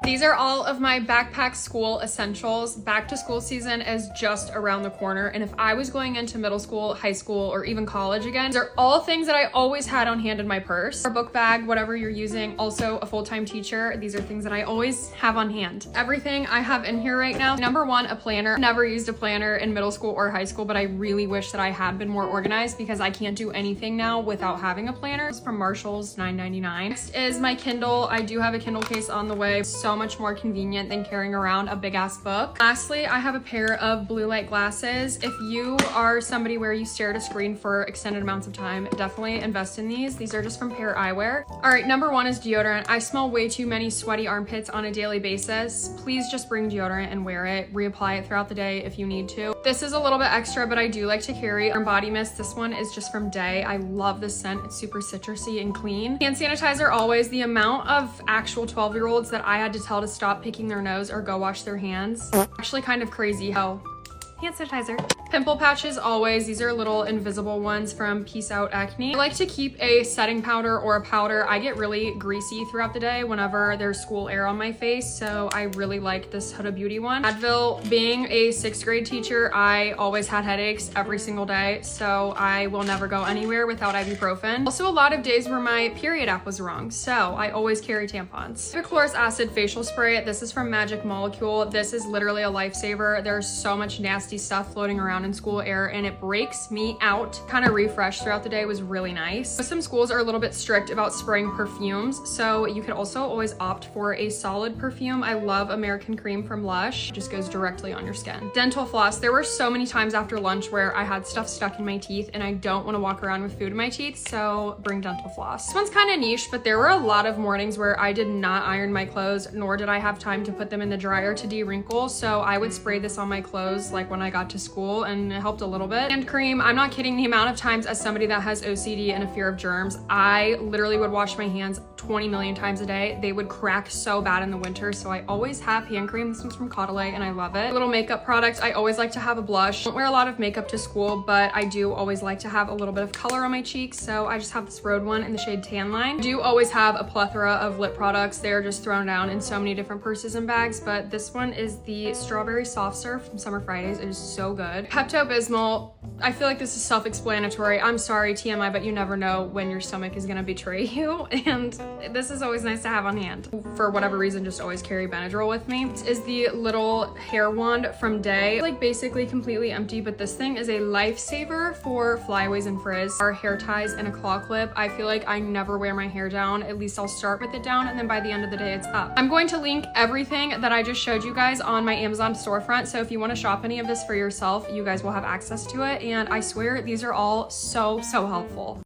These are all of my backpack school essentials. Back to school season is just around the corner, and if I was going into middle school, high school, or even college again, these are all things that I always had on hand in my purse. Or book bag, whatever you're using. Also a full-time teacher. These are things that I always have on hand. Everything I have in here right now. Number one, a planner. Never used a planner in middle school or high school, but I really wish that I had been more organized because I can't do anything now without having a planner. It's from Marshall's, $9.99. Next is my Kindle. I do have a Kindle case on the way. So much more convenient than carrying around a big ass book. Lastly, I have a pair of blue light glasses. If you are somebody where you stare at a screen for extended amounts of time, definitely invest in these. These are just from Pair Eyewear. All right, number one is deodorant. I smell way too many sweaty armpits on a daily basis. Please just bring deodorant and wear it. Reapply it throughout the day if you need to. This is a little bit extra, but I do like to carry our body mist. This one is just from Day. I love this scent. It's super citrusy and clean. Hand sanitizer always. The amount of actual 12-year-olds that I had to tell to stop picking their nose or go wash their hands. Actually kind of crazy how hand sanitizer. Pimple patches always. These are little invisible ones from Peace Out Acne. I like to keep a setting powder or a powder. I get really greasy throughout the day whenever there's school air on my face, so I really like this Huda Beauty one. Advil. Being a 6th grade teacher, I always had headaches every single day, so I will never go anywhere without ibuprofen. Also a lot of days where my period app was wrong, so I always carry tampons. Hypochlorous acid facial spray. This is from Magic Molecule. This is literally a lifesaver. There's so much nasty stuff floating around in school air and it breaks me out. Kind of refresh throughout the day was really nice. Some schools are a little bit strict about spraying perfumes, so you could also always opt for a solid perfume. I love American Cream from Lush. It just goes directly on your skin. Dental floss. There were so many times after lunch where I had stuff stuck in my teeth and I don't want to walk around with food in my teeth, so bring dental floss. This one's kind of niche, but there were a lot of mornings where I did not iron my clothes, nor did I have time to put them in the dryer to de-wrinkle, so I would spray this on my clothes like when I got to school, and it helped a little bit. Hand cream. I'm not kidding. The amount of times as somebody that has OCD and a fear of germs, I literally would wash my hands 20 million times a day. They would crack so bad in the winter, so I always have hand cream. This one's from Caudalie and I love it. Little makeup product. I always like to have a blush. I don't wear a lot of makeup to school, but I do always like to have a little bit of color on my cheeks, so I just have this Rhode one in the shade Tan Line. I do always have a plethora of lip products. They're just thrown down in so many different purses and bags, but this one is the Strawberry Soft Serve from Summer Fridays. It is so good. Pepto-Bismol. I feel like this is self-explanatory. I'm sorry, TMI, but you never know when your stomach is gonna betray you, and this is always nice to have on hand. For whatever reason, just always carry Benadryl with me. This is the little hair wand from Day. Like basically completely empty, but this thing is a lifesaver for flyaways and frizz. Our hair ties and a claw clip. I feel like I never wear my hair down. At least I'll start with it down, and then by the end of the day, it's up. I'm going to link everything that I just showed you guys on my Amazon storefront, so if you want to shop any of this for yourself, you guys will have access to it, and I swear these are all so helpful.